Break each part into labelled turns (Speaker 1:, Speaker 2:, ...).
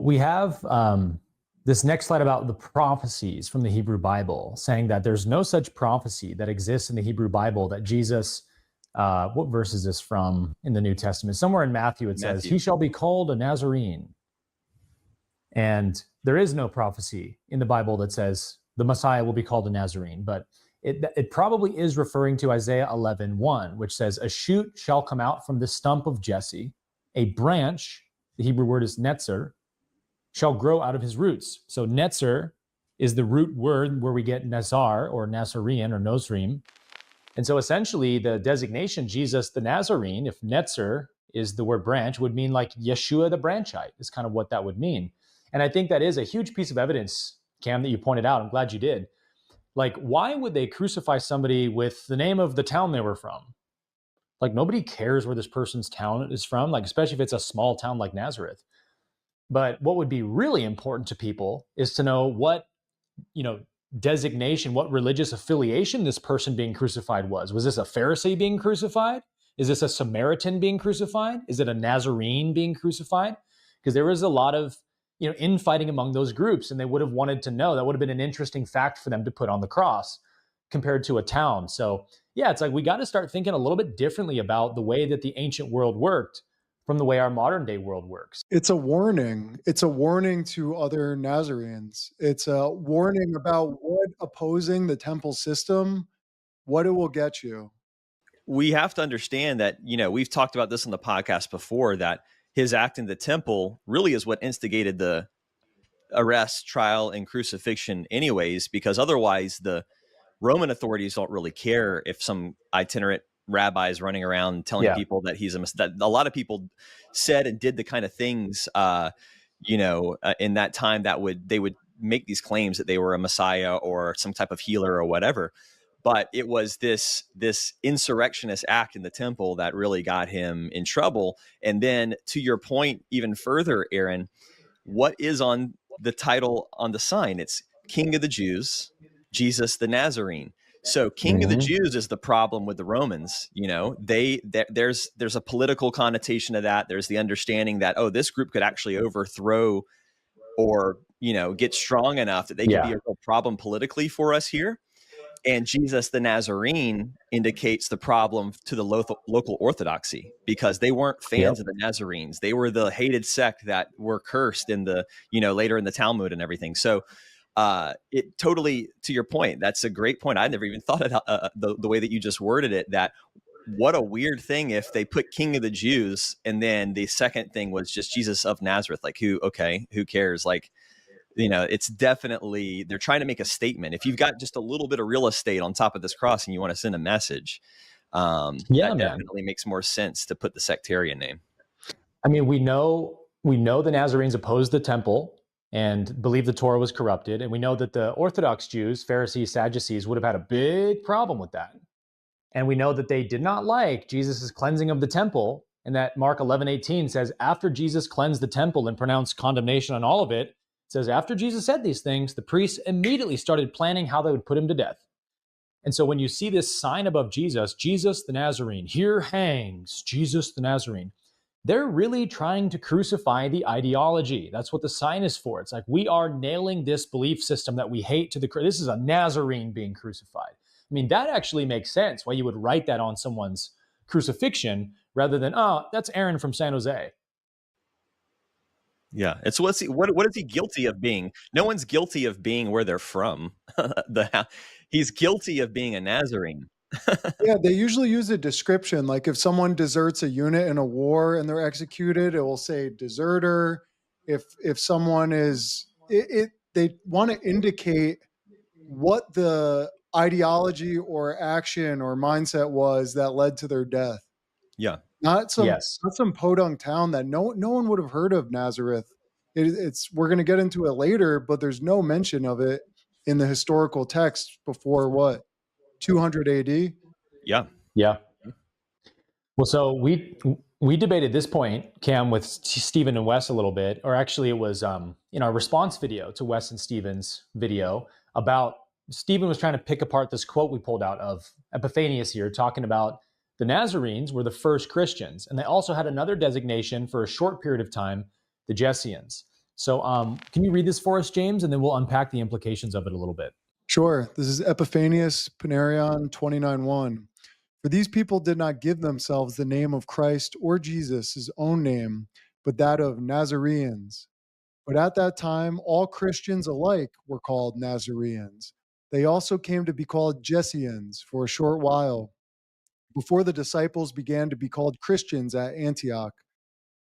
Speaker 1: We have this next slide about the prophecies from the Hebrew Bible, saying that there's no such prophecy that exists in the Hebrew Bible that Jesus, what verse is this from in the New Testament? Somewhere in Matthew, it says, he shall be called a Nazarene. And there is no prophecy in the Bible that says the Messiah will be called a Nazarene, but it probably is referring to Isaiah 11:1, which says, a shoot shall come out from the stump of Jesse, a branch, the Hebrew word is Netzer, shall grow out of his roots. So Netzer is the root word where we get Nazar or Nazarene or Nazarene. And so essentially the designation Jesus the Nazarene, if Netzer is the word branch, would mean like Yeshua the branchite is kind of what that would mean. And I think that is a huge piece of evidence, Cam, that you pointed out. I'm glad you did. Like, why would they crucify somebody with the name of the town they were from? Like, nobody cares where this person's town is from, like, especially if it's a small town like Nazareth. But what would be really important to people is to know what, designation, what religious affiliation this person being crucified was. Was this a Pharisee being crucified? Is this a Samaritan being crucified? Is it a Nazarene being crucified? Because there was a lot of, infighting among those groups, and they would have wanted to know. That would have been an interesting fact for them to put on the cross compared to a town. So yeah, it's like we got to start thinking a little bit differently about the way that the ancient world worked from the way our modern day world works.
Speaker 2: It's a warning. It's a warning to other Nazarenes. It's a warning about what opposing the temple system, what it will get you.
Speaker 3: We have to understand that, we've talked about this on the podcast before, that his act in the temple really is what instigated the arrest, trial, and crucifixion anyways, because otherwise the Roman authorities don't really care if some itinerant rabbi is running around telling people that he's that a lot of people said and did the kind of things, in that time that they would make these claims that they were a Messiah or some type of healer or whatever. But it was this insurrectionist act in the temple that really got him in trouble. And then to your point, even further, Aaron, what is on the title on the sign? It's King of the Jews, Jesus the Nazarene. So King of the Jews is the problem with the Romans. There's a political connotation to that. There's the understanding that, this group could actually overthrow or, get strong enough that they could be a real problem politically for us here. And Jesus the Nazarene indicates the problem to the local Orthodoxy, because they weren't fans of the Nazarenes. They were the hated sect that were cursed in the, later in the Talmud and everything. So it totally, to your point, that's a great point. I never even thought of the way that you just worded it, that what a weird thing if they put King of the Jews and then the second thing was just Jesus of Nazareth. Like, who cares? Like, it's definitely, they're trying to make a statement. If you've got just a little bit of real estate on top of this cross and you want to send a message, definitely makes more sense to put the sectarian name.
Speaker 1: I mean, we know the Nazarenes opposed the temple and believed the Torah was corrupted. And we know that the Orthodox Jews, Pharisees, Sadducees, would have had a big problem with that. And we know that they did not like Jesus' cleansing of the temple, and that Mark 11:18 says, after Jesus cleansed the temple and pronounced condemnation on all of it, says after Jesus said these things, the priests immediately started planning how they would put him to death. And so when you see this sign above Jesus, Jesus the Nazarene, here hangs Jesus the Nazarene, they're really trying to crucify the ideology. That's what the sign is for. It's like, we are nailing this belief system that we hate to this is a Nazarene being crucified. I mean, that actually makes sense why you would write that on someone's crucifixion rather than, that's Aaron from San Jose.
Speaker 3: Yeah, it's what is he guilty of being? No one's guilty of being where they're from. He's guilty of being a Nazarene.
Speaker 2: Yeah, they usually use a description. Like if someone deserts a unit in a war and they're executed, it will say deserter. If someone is, they want to indicate what the ideology or action or mindset was that led to their death.
Speaker 3: Yeah.
Speaker 2: Not some podunk town that no one would have heard of Nazareth. We're going to get into it later, but there's no mention of it in the historical text before 200 AD?
Speaker 3: Yeah.
Speaker 1: Yeah. Well, so we debated this point, Cam, with Stephen and Wes a little bit, or actually it was in our response video to Wes and Stephen's video about Stephen was trying to pick apart this quote we pulled out of Epiphanius here, talking about the Nazarenes were the first Christians, and they also had another designation for a short period of time, the Jessians. So can you read this for us, James, and then we'll unpack the implications of it a little bit.
Speaker 2: Sure. This is Epiphanius Panarion 29:1. For these people did not give themselves the name of Christ or Jesus, his own name, but that of Nazarenes. But at that time, all Christians alike were called Nazareans. They also came to be called Jessians for a short while, before the disciples began to be called Christians at Antioch.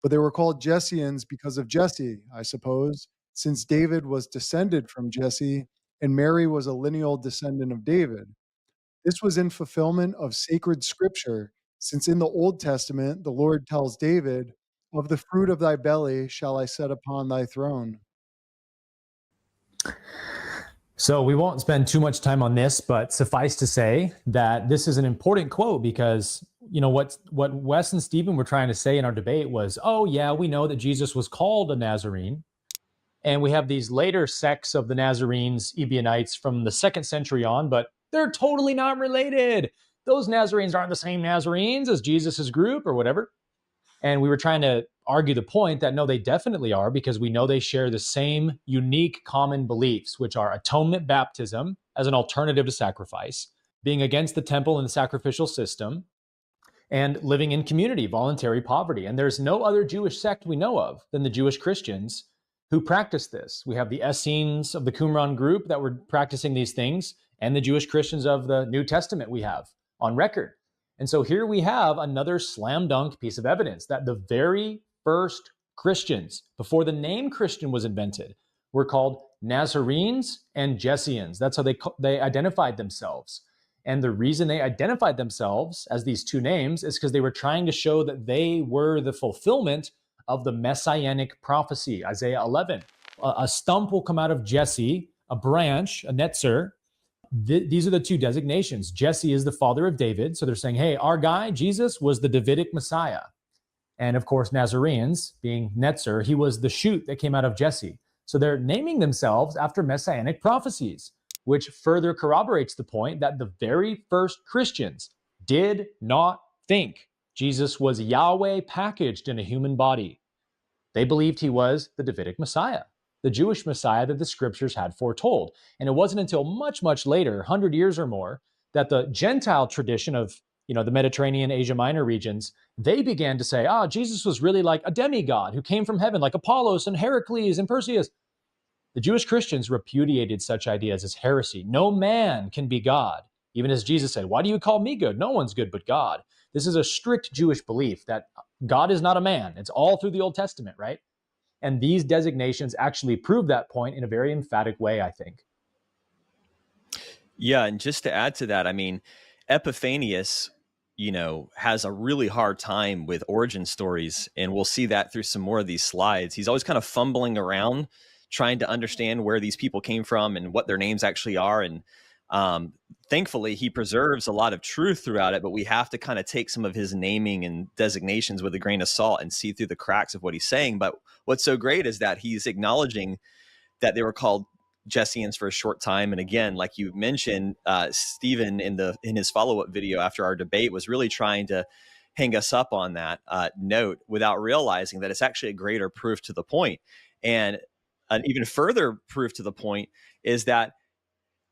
Speaker 2: But they were called Jessians because of Jesse, I suppose, since David was descended from Jesse, and Mary was a lineal descendant of David. This was in fulfillment of sacred scripture, since in the Old Testament the Lord tells David, "Of the fruit of thy belly shall I set upon thy throne."
Speaker 1: So we won't spend too much time on this, but suffice to say that this is an important quote because, you know, what Wes and Stephen were trying to say in our debate was, oh yeah, we know that Jesus was called a Nazarene. And we have these later sects of the Nazarenes, Ebionites from the 2nd century on, but they're totally not related. Those Nazarenes aren't the same Nazarenes as Jesus's group or whatever. And we were trying to argue the point that no, they definitely are, because we know they share the same unique common beliefs, which are atonement baptism as an alternative to sacrifice, being against the temple and the sacrificial system, and living in community, voluntary poverty. And there's no other Jewish sect we know of than the Jewish Christians who practice this. We have the Essenes of the Qumran group that were practicing these things, and the Jewish Christians of the New Testament we have on record. And so here we have another slam dunk piece of evidence that the very first Christians, before the name Christian was invented, were called Nazarenes and Jessians. That's how they identified themselves. And the reason they identified themselves as these two names is because they were trying to show that they were the fulfillment of the messianic prophecy, Isaiah 11. A stump will come out of Jesse, a branch, a Netzer. These are the two designations. Jesse is the father of David. So they're saying, hey, our guy, Jesus, was the Davidic Messiah. And of course, Nazarenes, being Netzer, he was the shoot that came out of Jesse. So they're naming themselves after messianic prophecies, which further corroborates the point that the very first Christians did not think Jesus was Yahweh packaged in a human body. They believed he was the Davidic Messiah, the Jewish Messiah that the scriptures had foretold. And it wasn't until much, much later, 100 years or more, that the Gentile tradition of, you know, the Mediterranean, Asia Minor regions, they began to say, Jesus was really like a demigod who came from heaven, like Apollos and Heracles and Perseus. The Jewish Christians repudiated such ideas as heresy. No man can be God. Even as Jesus said, why do you call me good? No one's good but God. This is a strict Jewish belief that God is not a man. It's all through the Old Testament, right? And these designations actually prove that point in a very emphatic way, I think.
Speaker 3: Yeah, and just to add to that, I mean, Epiphanius, you know, has a really hard time with origin stories, and we'll see that through some more of these slides. He's always kind of fumbling around trying to understand where these people came from and what their names actually are. And thankfully, he preserves a lot of truth throughout it, but we have to kind of take some of his naming and designations with a grain of salt and see through the cracks of what he's saying. But what's so great is that he's acknowledging that they were called Jessians for a short time. And again, like you mentioned, Stephen in his follow-up video after our debate was really trying to hang us up on that note without realizing that it's actually a greater proof to the point. And an even further proof to the point is that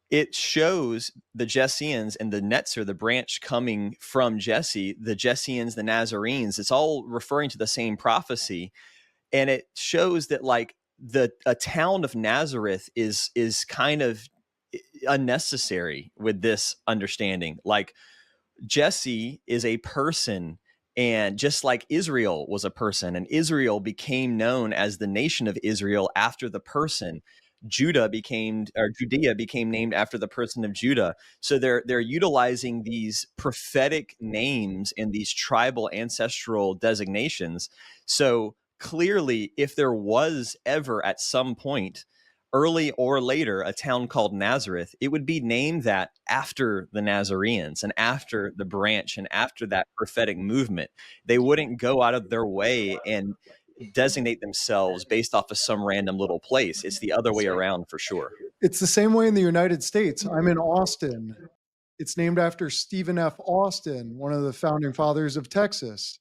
Speaker 3: it shows the Jessians and the Netzer, the branch coming from Jesse, the Jessians, the Nazarenes. It's all referring to the same prophecy. And it shows that like a town of Nazareth is kind of unnecessary with this understanding. Like Jesse is a person, and just like Israel was a person, and Israel became known as the nation of Israel after the person. Judea became named after the person of Judah. So they're utilizing these prophetic names and these tribal ancestral designations. So clearly, if there was ever at some point, early or later, a town called Nazareth, it would be named that after the Nazarenes and after the branch and after that prophetic movement. They wouldn't go out of their way and designate themselves based off of some random little place. It's the other way around for sure.
Speaker 2: It's the same way in the United States. I'm in Austin. It's named after Stephen F. Austin, one of the founding fathers of Texas.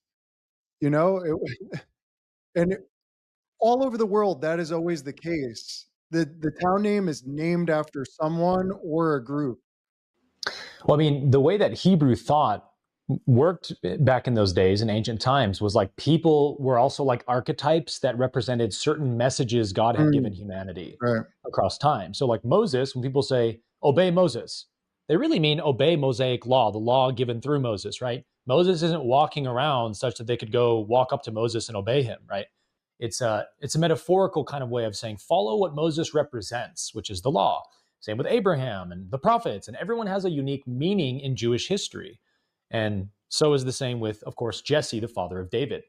Speaker 2: You know, all over the world, that is always the case. The town name is named after someone or a group.
Speaker 1: Well, I mean, the way that Hebrew thought worked back in those days in ancient times was like people were also like archetypes that represented certain messages God had given humanity
Speaker 2: Right.
Speaker 1: across time. So like Moses, when people say obey Moses, they really mean obey Mosaic law, the law given through Moses, right? Moses isn't walking around such that they could go walk up to Moses and obey him, right? It's a metaphorical kind of way of saying follow what Moses represents, which is the law. Same with Abraham and the prophets, and everyone has a unique meaning in Jewish history. And so is the same with, of course, Jesse, the father of David.